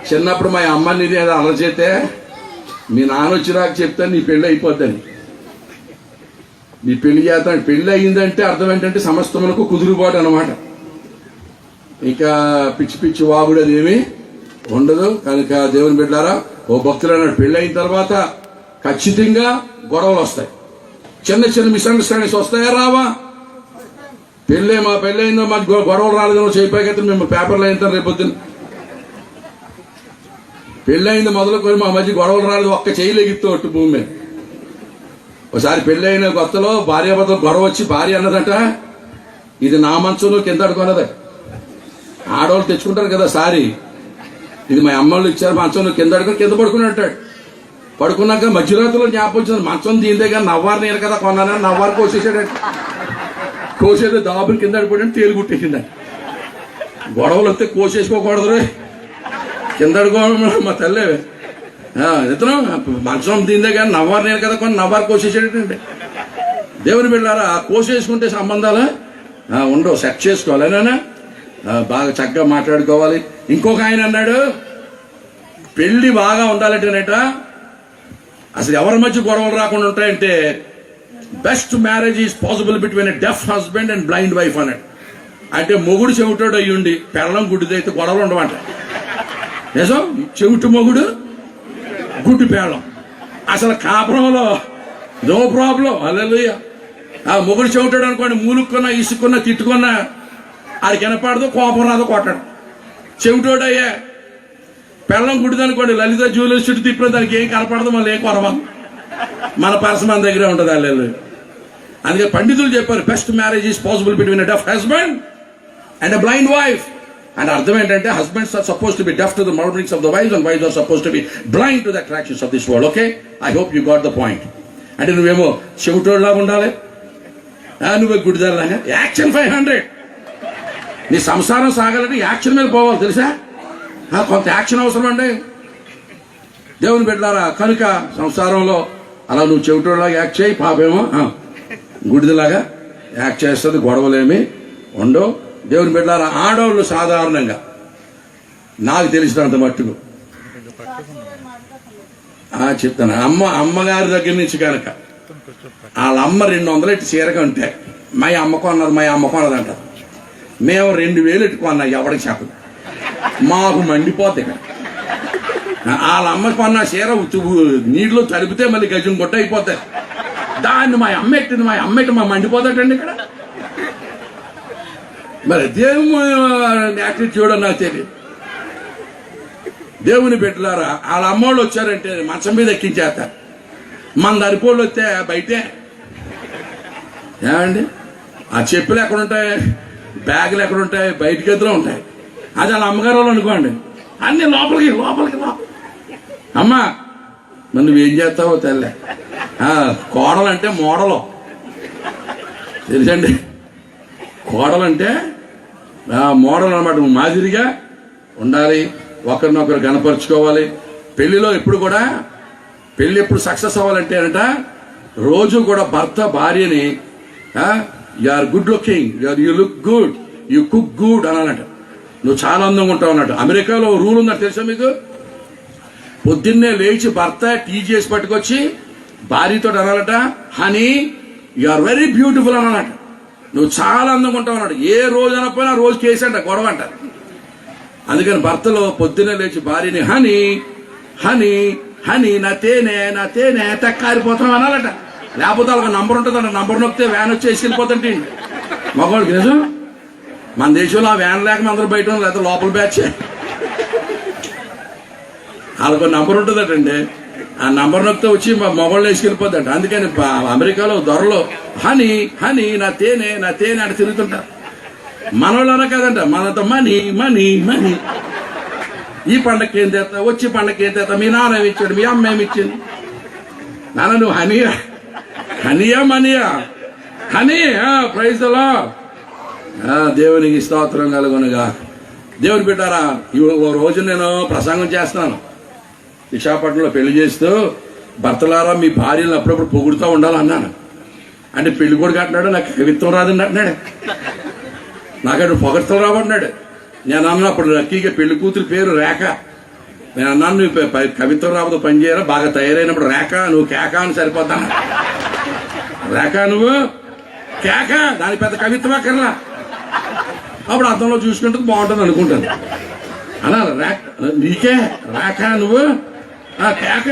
చిన్నప్పుడు మా అమ్మని ఏదో అలా చేస్తే మీ నాన్న వచ్చినాక చెప్తాను నీ పెళ్ళి అయిపోద్దని. నీ పెళ్లి చేస్తాను. పెళ్లి అయిందంటే అర్థం ఏంటంటే సమస్తమునకు కుదురుబాటు అనమాట. ఇంకా పిచ్చి పిచ్చి వాగుడు అదేమి ఉండదు. కనుక దేవుని బిడ్డలారా, ఓ భక్తులు అన్నాడు, పెళ్లి అయిన తర్వాత ఖచ్చితంగా గొడవలు వస్తాయి. చిన్న చిన్న మిస్అండర్స్టాండింగ్స్ వస్తాయా రావా? మా పెళ్ళి అయిందో మాకు గొడవలు రాలేదో చెప్పాక మేము పేపర్లు అయిన రేపొద్దున పెళ్ళి అయింది మొదలుకొని మా మధ్య గొడవలు రాలేదు, ఒక్క చేయలేగిస్తూ ఒట్టు భూమి మీద. ఒకసారి పెళ్ళి అయిన కొత్తలో భార్యాభర్తలు గొడవ వచ్చి భార్య అన్నదట, ఇది నా మంచం కింద అడుకున్నది. ఆడవాళ్ళు తెచ్చుకుంటారు కదా సారీ, ఇది మా అమ్మళ్ళు ఇచ్చారు మంచం కింద అడుకుని కింద పడుకుని అంటాడు. పడుకున్నాక మధ్యరాత్రిలో జ్ఞాపకం వచ్చింది, మంచం దీనిదే కానీ నవ్వారు నేను కదా కొన్నానని నవ్వారు కోసేసాడు. కోసేది దాబులు కింద అడిపోయాడు, తేలిగుట్టేసింది. గొడవలు వస్తే కోసేసుకోకూడదు, కింద అడుకోవడం మా తల్లే ఇతను మంచం దీనిదే కానీ నవ్వారు నేను కదా కొన్ని నవ్వారు కోసేసాడండి. దేవుని బిడ్డలారా, కోసేసుకుంటే సంబంధాలు ఉండవు, సెట్ చేసుకోవాలి. అయినా బాగా చక్కగా మాట్లాడుకోవాలి. ఇంకొక ఆయన అన్నాడు, పెళ్లి బాగా ఉండాలంటేనట అసలు ఎవరి మధ్య గొడవలు రాకుండా ఉంటాయంటే best marriage is possible between a deaf husband and blind wife అన్నాడు. అంటే మొగుడు చెవిటోడు అయ్యుండి పెళ్ళం గుడ్డిదైతే గొడవలు ఉండవంట. నిజం, చెవిటి మొగుడు గుడ్డి పెళ్ళం అసలు కాపురంలో నో ప్రాబ్లం. హల్లెలూయా. ఆ మొగుడు చెవిటాడు అనుకోండి, మూలుక్కున్నా ఇసుక్కున్నా తిట్టుకున్నా ఆడికి వినపడదు, కోపం రాదు, కొట్టడు. చెవిటోడయ్యా పెళ్ళం గుడిదనుకోండి, లలిత జ్యువెలర్స్ చుట్టూ తిప్పిన దానికి ఏం కనపడదు, మళ్ళీ ఏం కొరవ, మన పర్స మన దగ్గరే ఉంటుంది. అల్లెలు. అందుకే పండితులు చెప్పారు, best marriage is possible between a deaf husband and a blind wife. అంటే అర్థం ఏంటంటే husbands are suppose to be deaf to the murmurings of the wives and wives are suppose to be blind to the attractions of this world. Okay, I hope you got the point. అంటే నువ్వేమో చెవిటోళ్ళలాగా ఉండాలి, నువ్వే గుడిదారులాగా. Action 500. నీ సంసారం సాగాలంటే action మీద పోవాలి, తెలుసా? కొంత యాక్షన్ అవసరం అండి దేవుని బిడ్డలారా. కనుక సంసారంలో అలా నువ్వు చెవిటోళ్ళలాగా యాక్ట్ చేయి, పాపేమో గుడిదలాగా యాక్ట్ చేస్తుంది, గొడవలేమి ఉండవు. దేవుని బిడ్డలారా, ఆడవాళ్ళు సాధారణంగా నాకు తెలిసినంత మట్టుకు చెప్తాను, అమ్మగారి దగ్గర నుంచి కనుక వాళ్ళ అమ్మ 200 ఎట్టి చీరగా ఉంటే మా అమ్మ కొన్నది అంటారు. మేము 2000 ఎట్టుకున్నా, ఎవరికి చెప్పదు, మాకు మండిపోతాయి. వాళ్ళ అమ్మ కొన్న చీర నీటిలో తడిపితే మళ్ళీ గజం కొట్ట అయిపోతాయి. దాన్ని మా అమ్మ ఎట్టి మా మండిపోతాడండి ఇక్కడ. మరి దేవుని యాటిట్యూడ్ నాకు తెలియదు. దేవుని బిడ్డలారా, వాళ్ళ అమ్మోళ్ళు వచ్చారంటే మంచం మీద ఎక్కించేస్తారు. మన దరిపోళ్ళు వస్తే బయటే ఏమండి, ఆ చెప్పులు ఎక్కడ ఉంటాయి, బ్యాగులు ఎక్కడ ఉంటాయి, బయట గదిలో ఉంటాయి. అది వాళ్ళ అమ్మగారు వాళ్ళు అనుకోండి, అన్ని లోపలికి. అమ్మా మరి నువ్వేం చేస్తావో తెల్లే. కోడలంటే మోడలు తెలుసండి, కోడలంటే మోడల్ అనమాట. మాదిరిగా ఉండాలి, ఒకరినొకరు గణపరుచుకోవాలి. పెళ్లిలో ఎప్పుడు సక్సెస్ అవ్వాలంటే అంట రోజు కూడా భర్త భార్యని you are good looking, you look good, you cook good అనాలంట. నువ్వు చాలా అందంగా ఉంటావు అన్నట్టు. అమెరికాలో రూల్ ఉందంట తెలుసా మీకు? పొద్దున్నే లేచి భర్త టీ చేసి పట్టుకొచ్చి భార్యతో అనాలట, honey you are very beautiful అనాలట. నువ్వు చాలా అందంగా ఉంటావు అన్నాడు. ఏ రోజు అనకపోయినా రోజు కేసంట, గొడవ అంట. అందుకని భర్తలో పొద్దున్నే లేచి భార్యని హనీ హనీ హనీ నా తేనె తక్కారిపోతాం అనాలట. లేకపోతే వాళ్ళకి నంబర్ ఉంటుందంట, నంబర్ నొక్కితే వ్యాన్ వచ్చి వేసుకెళ్ళిపోతుంటే మగవాడికి. నిజం, మన దేశంలో ఆ వ్యాన్ లేక అందరూ బయట లేకపోతే లోపల బ్యాచ్. వాళ్ళకు నంబర్ ఉంటుందటండి, ఆ నంబర్ నొక్కితే వచ్చి మా మొగళ్ళు వేసుకెళ్ళిపోద్దంట. అందుకని అమెరికాలో దొరలో హనీ హనీ నా తేనె అని తిరుగుతుంటారు. మనోళ్ళన కాదంట, మనతో మనీ. ఈ పండగకి ఏం తెస్తా, వచ్చి పండగకి ఏం తెస్తా, మీ నాన్న ఏమి ఇచ్చాడు, మీ అమ్మ ఏమి ఇచ్చింది, నాన్న నువ్వు హనీయా హనీ ప్రైజ్ ద లార్డ్. దేవునికి స్తోత్రం కలుగునుగా. దేవుని బిడ్డారా, ఓ రోజు నేను ప్రసంగం చేస్తున్నాను విశాఖపట్నంలో. పెళ్లి చేస్తూ భర్తలారా మీ భార్యలను అప్పుడప్పుడు పొగుడుతూ ఉండాలన్నాను. అంటే పెళ్లి కొడుకు అంటున్నాడు, నాకు కవిత్వం రాదండి అంటున్నాడు, నాకడు పొగడ్తలు రాబడినాడు. నేను అన్నప్పుడు లక్కీగా పెళ్లి కూతురు పేరు రేఖ. నేను అన్నాను, నువ్వు కవిత్వం రాబోదు పని చేయరా, బాగా తయారైనప్పుడు రేఖ నువ్వు కేక అని సరిపోతా. రేఖ నువ్వు కేక, దాని పెద్ద కవిత్వం అక్కర్లా. అప్పుడు అర్థంలో చూసుకుంటే బాగుంటుంది అనుకుంటాను. అలా రేఖ నీకే రేఖ నువ్వు కేక.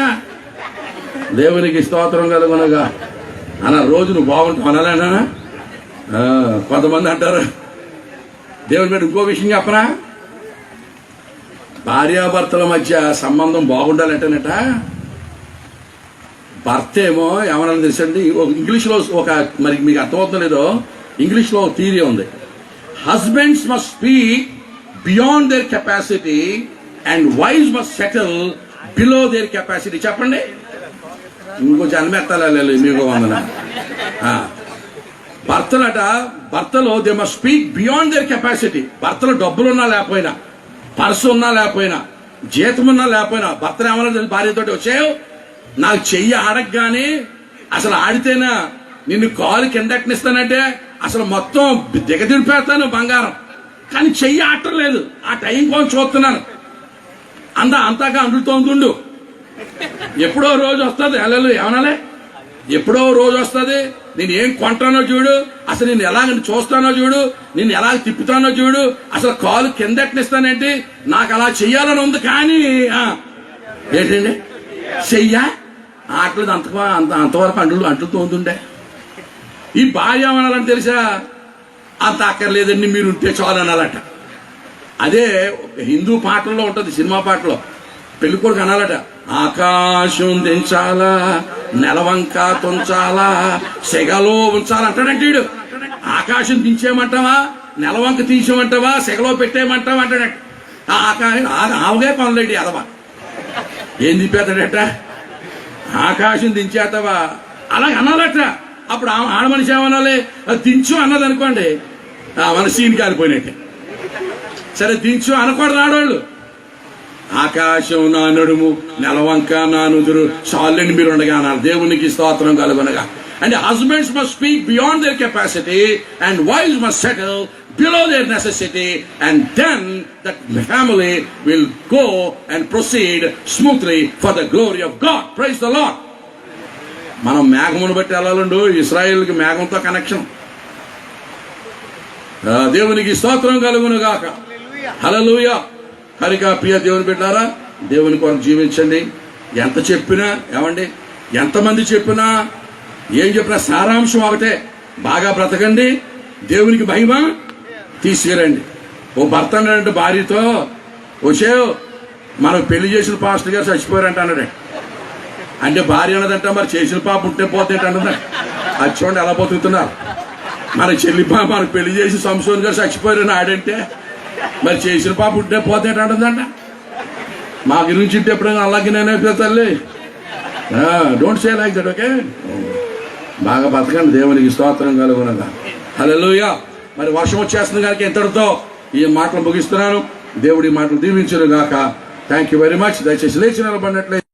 దేవునికి స్తోత్రం కలుగునగా. అలా రోజు నువ్వు బాగుంటావు అనాలేనా? కొంతమంది అంటారు. దేవుని మీద ఇంకో విషయం చెప్పనా, భార్యాభర్తల మధ్య సంబంధం బాగుండాలంటేనట, భర్త ఏమో ఏమన్నా తెలుసండి, ఇంగ్లీష్లో ఒక, మరి మీకు అర్థమవుతుందో లేదో, ఇంగ్లీష్లో ఒక థియరీ ఉంది. Husbands must speak beyond their capacity and wives must settle below their capacity. చెప్పండి, ఇంకో జన్మెత్తాలి మీకు వందన. భర్తలో they must speak beyond their capacity. భర్తలో డబ్బులున్నా లేకపోయినా, పర్సు ఉన్నా లేకపోయినా, జీతం ఉన్నా లేకపోయినా, భర్త ఏమన్నా భార్యతోటి వచ్చావు, నాకు చెయ్యి ఆడగానే అసలు ఆడితేనా నిన్ను కాలు కిందెక్కనిస్తానంటే అసలు మొత్తం దిగదిడిపేస్తాను బంగారం, కానీ చెయ్యి ఆడటం లేదు, ఆ టైం కోసం చూస్తున్నాను, అంతాగా అంటుతోందుండు. ఎప్పుడో రోజు వస్తుంది. అల్లలు ఏమనాలే, ఎప్పుడో రోజు వస్తుంది. నేను ఏం కొంటానో చూడు, అసలు నేను ఎలాగ చూస్తానో చూడు, నేను ఎలాగ తిప్పుతానో చూడు, అసలు కాలు కిందెట్టనిస్తానేంటి, నాకు అలా చెయ్యాలని ఉంది, కానీ ఏంటండి చెయ్యా ఆటలేదు, అంతవరకు అంటుతూ ఉంటుండే. ఈ భార్య అనాలని తెలుసా, అంత అక్కర్లేదండి మీరు ఉంటే చాలు అనాలట. అదే హిందూ పాటల్లో ఉంటుంది, సినిమా పాటలో పెళ్ళికొడుకు అనాలట, ఆకాశం దించాలా, నెలవంక తుంచాలా, సెగలో ఉంచాలంటాడంటే వీడు. ఆకాశం దించేయమంటావా, నెలవంక తీసేయమంటావా, సెగలో పెట్టేయమంటావా అంటాడట. ఆవుగే కొనలేండి అదవా, ఏం తిప్పేస్తాడట, ఆకాశం దించేస్తావా అలాగే అనాలట. అప్పుడు ఆడ మనిషి ఏమనాలి, దించు అన్నది అనుకోండి, మన సీన్ కాలిపోయినట్టే. సరే దించు అనకూడదు ఆడవాళ్ళు. ఆకాశం నా నడుము, నెలవంక నా నుదురు, చాలండి మీరు ఉండగా అన్నారు. దేవునికి స్తోత్రం కలుగునగా. And husbands must speak beyond their capacity and wives must settle below their necessity, and then that family will go and proceed smoothly for the glory of God. Praise the Lord. మనం మేఘమును బట్టి వెళ్ళాలండు, ఇశ్రాయేలుకి మేఘంతో connection. దేవునికి స్తోత్రం కలుగును గాక. హల్లెలూయా. కనుక ప్రియ దేవుని బిడ్డలారా, దేవుని కొరకు జీవించండి. ఎంత చెప్పినా ఏమండి, ఎంతమంది చెప్పినా ఏం చెప్పినా సారాంశం ఒకటే, బాగా బ్రతకండి, దేవునికి మహిమ తీసుకురండి. ఓ భర్త అన్నాడంటే భార్యతో, వచ్చే మనం పెళ్లి చేసిన పాస్టర్ గారు చచ్చిపోయారంట అన్నాడే. అంటే భార్య అన్నదంట, మరి చేసిన పాప ఉంటే పోతే అన్నదా. అది చూడండి ఎలా బతుకుతున్నారు. మన చెల్లి పాప మనకు పెళ్లి చేసి సంసోన్ గారు చచ్చిపోయారని ఆడంటే, మరి చేసిన పాప ఉంటే పోతే అంటుందంట. మా గురించి ఉంటే ఎప్పుడైనా అలాగే నేనే తల్లి, don't say like that. Okay, బాగా బతకండి, దేవునికి స్తోత్రం కలుగునగా. హల్లెలూయా. మరి వర్షం వచ్చేస్తుంది కనుక ఇంతటితో ఈ మాటలు ముగిస్తున్నాను. దేవుడి మాటలు దీవించును గాక. Thank you very much. దయచేసి లేచి నిలబడినట్లయితే